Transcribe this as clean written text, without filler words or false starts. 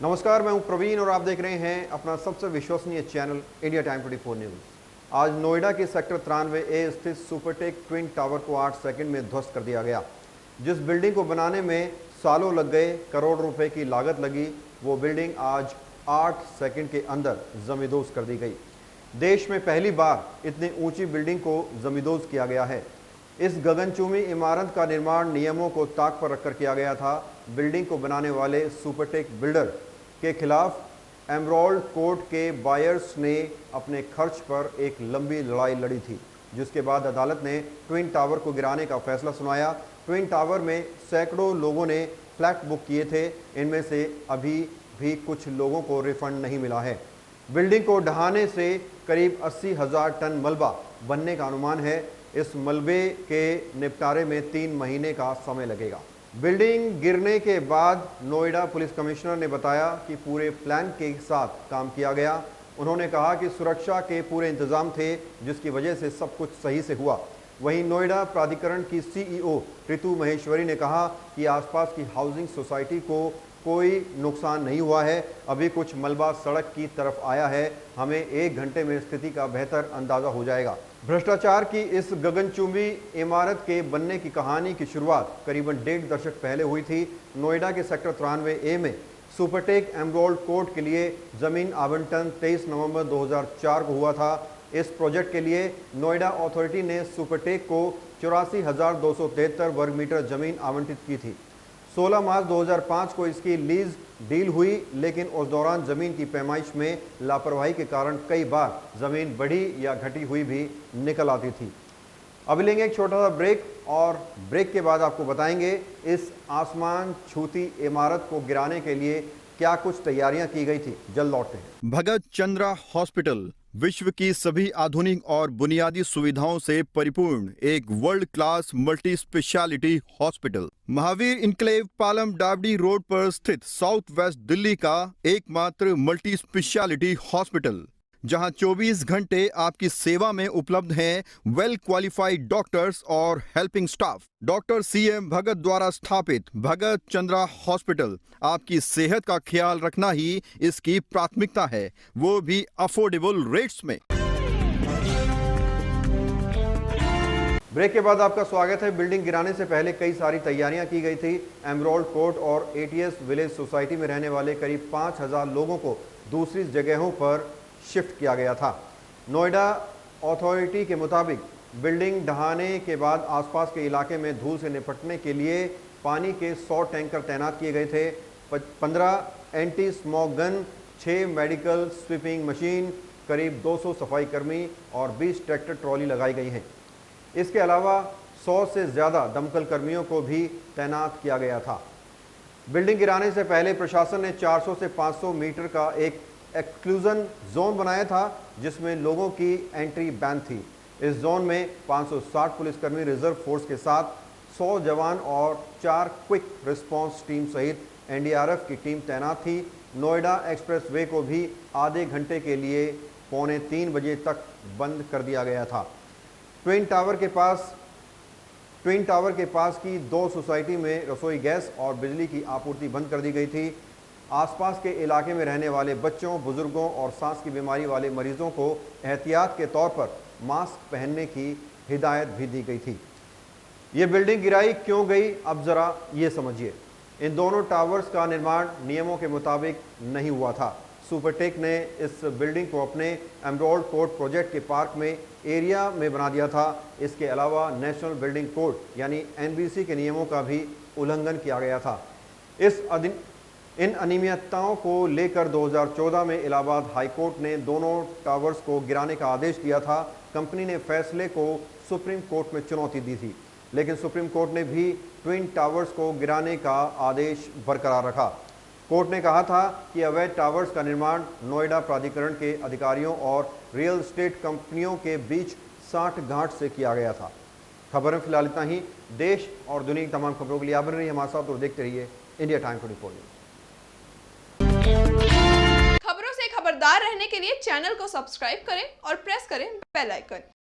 नमस्कार, मैं हूं प्रवीण और आप देख रहे हैं अपना सबसे विश्वसनीय चैनल इंडिया टाइम 24 न्यूज़। आज नोएडा के सेक्टर 93A स्थित सुपरटेक ट्विन टावर को 8 सेकंड में ध्वस्त कर दिया गया। जिस बिल्डिंग को बनाने में सालों लग गए, करोड़ रुपए की लागत लगी, वो बिल्डिंग आज 8 सेकंड के अंदर जमींदोज कर दी गई। देश में पहली बार इतनी ऊंची बिल्डिंग को जमींदोज किया गया है। इस गगनचुंबी इमारत का निर्माण नियमों को ताक पर रखकर किया गया था। बिल्डिंग को बनाने वाले सुपरटेक बिल्डर के खिलाफ एमराल्ड कोर्ट के बायर्स ने अपने खर्च पर एक लंबी लड़ाई लड़ी थी, जिसके बाद अदालत ने ट्विन टावर को गिराने का फैसला सुनाया। ट्विन टावर में सैकड़ों लोगों ने फ्लैट बुक किए थे। इनमें से अभी भी कुछ लोगों को रिफंड नहीं मिला है। बिल्डिंग को ढहाने से करीब 80,000 टन मलबा बनने का अनुमान है। इस मलबे के निपटारे में 3 महीने का समय लगेगा। बिल्डिंग गिरने के बाद नोएडा पुलिस कमिश्नर ने बताया कि पूरे प्लान के साथ काम किया गया। उन्होंने कहा कि सुरक्षा के पूरे इंतजाम थे, जिसकी वजह से सब कुछ सही से हुआ। वहीं नोएडा प्राधिकरण की सीईओ ऋतु महेश्वरी ने कहा कि आसपास की हाउसिंग सोसाइटी को कोई नुकसान नहीं हुआ है। अभी कुछ मलबा सड़क की तरफ आया है। हमें 1 घंटे में स्थिति का बेहतर अंदाजा हो जाएगा। भ्रष्टाचार की इस गगनचुंबी इमारत के बनने की कहानी की शुरुआत करीबन 1.5 दशक पहले हुई थी। नोएडा के सेक्टर 93A में सुपरटेक एमराल्ड कोर्ट के लिए जमीन आवंटन 23 नवंबर 2004 को हुआ था। इस प्रोजेक्ट के लिए नोएडा अथॉरिटी ने सुपरटेक को 84,273 वर्ग मीटर जमीन आवंटित की थी। 16 मार्च 2005 को इसकी लीज डील हुई, लेकिन उस दौरान ज़मीन की पैमाइश में लापरवाही के कारण कई बार ज़मीन बढ़ी या घटी हुई भी निकल आती थी। अभी लेंगे एक छोटा सा ब्रेक और ब्रेक के बाद आपको बताएंगे इस आसमान छूती इमारत को गिराने के लिए क्या कुछ तैयारियां की गई थी। जल्द लौटते हैं। भगत चंद्रा हॉस्पिटल विश्व की सभी आधुनिक और बुनियादी सुविधाओं से परिपूर्ण एक world class multi speciality hospital Mahavir enclave Palam डावडी रोड पर स्थित साउथ वेस्ट दिल्ली का एकमात्र मल्टी स्पेशलिटी हॉस्पिटल, जहां 24 घंटे आपकी सेवा में उपलब्ध हैं वेल क्वालिफाइड डॉक्टर्स और हेल्पिंग स्टाफ। डॉक्टर CM भगत द्वारा स्थापित भगत चंद्रा हॉस्पिटल आपकी सेहत का ख्याल रखना ही इसकी प्राथमिकता है, वो भी अफोर्डेबल रेट्स में। ब्रेक के बाद आपका स्वागत है। बिल्डिंग गिराने से पहले कई सारी तैयारियां की गई थी। एमराल्ड कोर्ट और ATS विलेज सोसाइटी में रहने वाले करीब 5,000 लोगों को दूसरी जगहों पर शिफ्ट किया गया था। नोएडा अथॉरिटी के मुताबिक बिल्डिंग ढहाने के बाद आसपास के इलाके में धूल से निपटने के लिए पानी के 100 टैंकर तैनात किए गए थे। 15 anti smoke gun, 6 medical sweeping machine, करीब 200 सफाई कर्मी और 20 ट्रैक्टर ट्रॉली लगाई गई हैं। इसके अलावा 100 से ज़्यादा दमकल कर्मियों को भी तैनात किया गया था। बिल्डिंग गिराने से पहले प्रशासन ने 400 से 500 मीटर का एक एक्सक्लूजन जोन बनाया था, जिसमें लोगों की एंट्री बैन थी। इस जोन में 560 पुलिसकर्मी रिजर्व फोर्स के साथ 100 जवान और 4 क्विक रिस्पांस टीम सहित NDRF की टीम तैनात थी। नोएडा एक्सप्रेसवे को भी आधे घंटे के लिए 2:45 बजे तक बंद कर दिया गया था। ट्विन टावर के पास की 2 सोसाइटी में रसोई गैस और बिजली की आपूर्ति बंद कर दी गई थी। आसपास के इलाके में रहने वाले बच्चों, बुजुर्गों और सांस की बीमारी वाले मरीजों को एहतियात के तौर पर मास्क पहनने की हिदायत भी दी गई थी। ये बिल्डिंग गिराई क्यों गई, अब ज़रा ये समझिए। इन दोनों टावर्स का निर्माण नियमों के मुताबिक नहीं हुआ था। सुपरटेक ने इस बिल्डिंग को अपने एमराल्ड कोर्ट प्रोजेक्ट के पार्क में एरिया में बना दिया था। इसके अलावा नेशनल बिल्डिंग कोड यानी NBC के नियमों का भी उल्लंघन किया गया था। इन अनियमितताओं को लेकर 2014 में इलाहाबाद हाई कोर्ट ने दोनों टावर्स को गिराने का आदेश दिया था। कंपनी ने फैसले को सुप्रीम कोर्ट में चुनौती दी थी, लेकिन सुप्रीम कोर्ट ने भी ट्विन टावर्स को गिराने का आदेश बरकरार रखा। कोर्ट ने कहा था कि अवैध टावर्स का निर्माण नोएडा प्राधिकरण के अधिकारियों और रियल एस्टेट कंपनियों के बीच साठ-गांठ से किया गया था। खबर में फिलहाल इतना ही। देश और दुनिया की तमाम खबरों के लिए आप बने रहिए हमारे साथ और देखते रहिए इंडिया टाइम 24 न्यूज़। खबरों से खबरदार रहने के लिए चैनल को सब्सक्राइब करें और प्रेस करें बेल आइकन।